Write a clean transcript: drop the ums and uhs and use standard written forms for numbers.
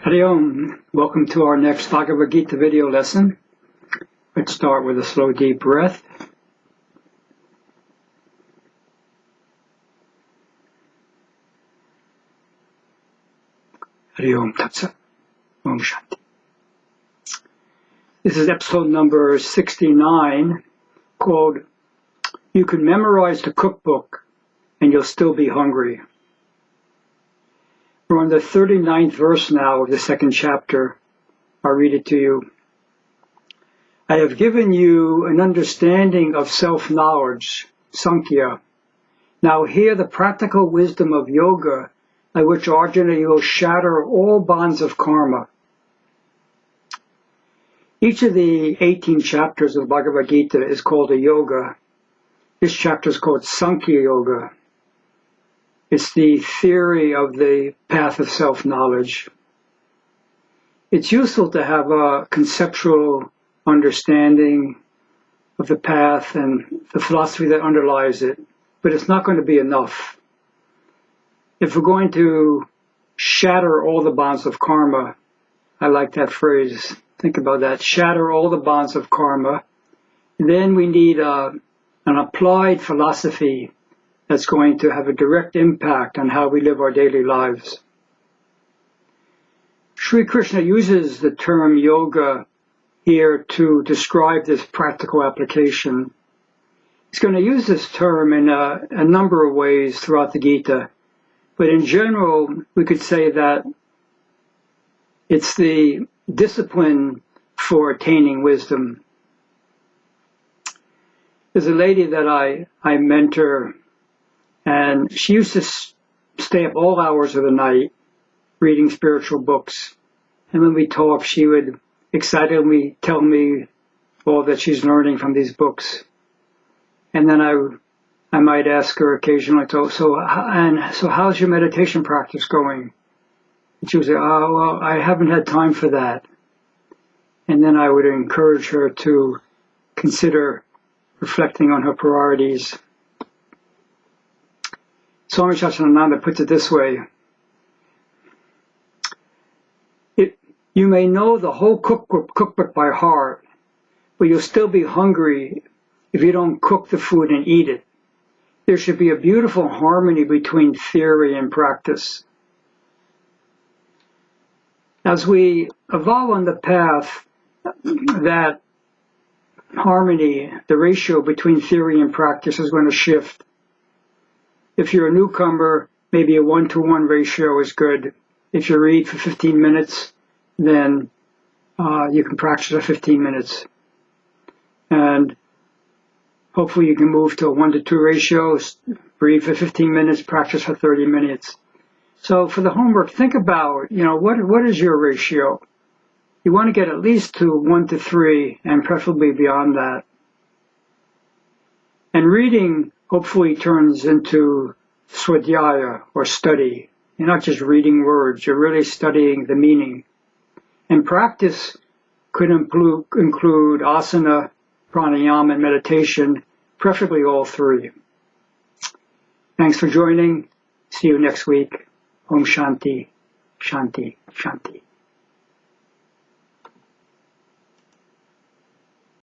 Hari Om. Welcome to our next Bhagavad Gita video lesson. Let's start with a slow, deep breath. Hari Om Tat Om Shanti. This is episode number 69, called You Can Memorize the Cookbook and You'll Still Be Hungry. We're on the 39th verse now of the second chapter. I'll read it to you. I have given you an understanding of self-knowledge, Sankhya. Now hear the practical wisdom of yoga, by which Arjuna you will shatter all bonds of karma. Each of the 18 chapters of Bhagavad Gita is called a yoga. This chapter is called Sankhya Yoga. It's the theory of the path of self-knowledge. It's useful to have a conceptual understanding of the path and the philosophy that underlies it, but it's not going to be enough. If we're going to shatter all the bonds of karma, I like that phrase, think about that, shatter all the bonds of karma, then we need an applied philosophy that's going to have a direct impact on how we live our daily lives. Sri Krishna uses the term yoga here to describe this practical application. He's going to use this term in a number of ways throughout the Gita, but in general, we could say that it's the discipline for attaining wisdom. There's a lady that I mentor, and she used to stay up all hours of the night reading spiritual books. And when we talk, she would excitedly tell me all that she's learning from these books. And then I might ask her occasionally, so how's your meditation practice going? And she would say, oh, well, I haven't had time for that. And then I would encourage her to consider reflecting on her priorities. Swami Satchidananda puts it this way. You may know the whole cookbook by heart, but you'll still be hungry if you don't cook the food and eat it. There should be a beautiful harmony between theory and practice. As we evolve on the path, that harmony, the ratio between theory and practice is going to shift. If you're a newcomer, maybe a 1-to-1 ratio is good. If you read for 15 minutes, then you can practice for 15 minutes. And hopefully you can move to a 1-to-2 ratio, read for 15 minutes, practice for 30 minutes. So for the homework, think about, what is your ratio? You want to get at least to 1-to-3 and preferably beyond that. And reading hopefully turns into swadhyaya, or study. You're not just reading words, you're really studying the meaning. And practice could include asana, pranayama, and meditation, preferably all three. Thanks for joining. See you next week. Om Shanti, Shanti, Shanti.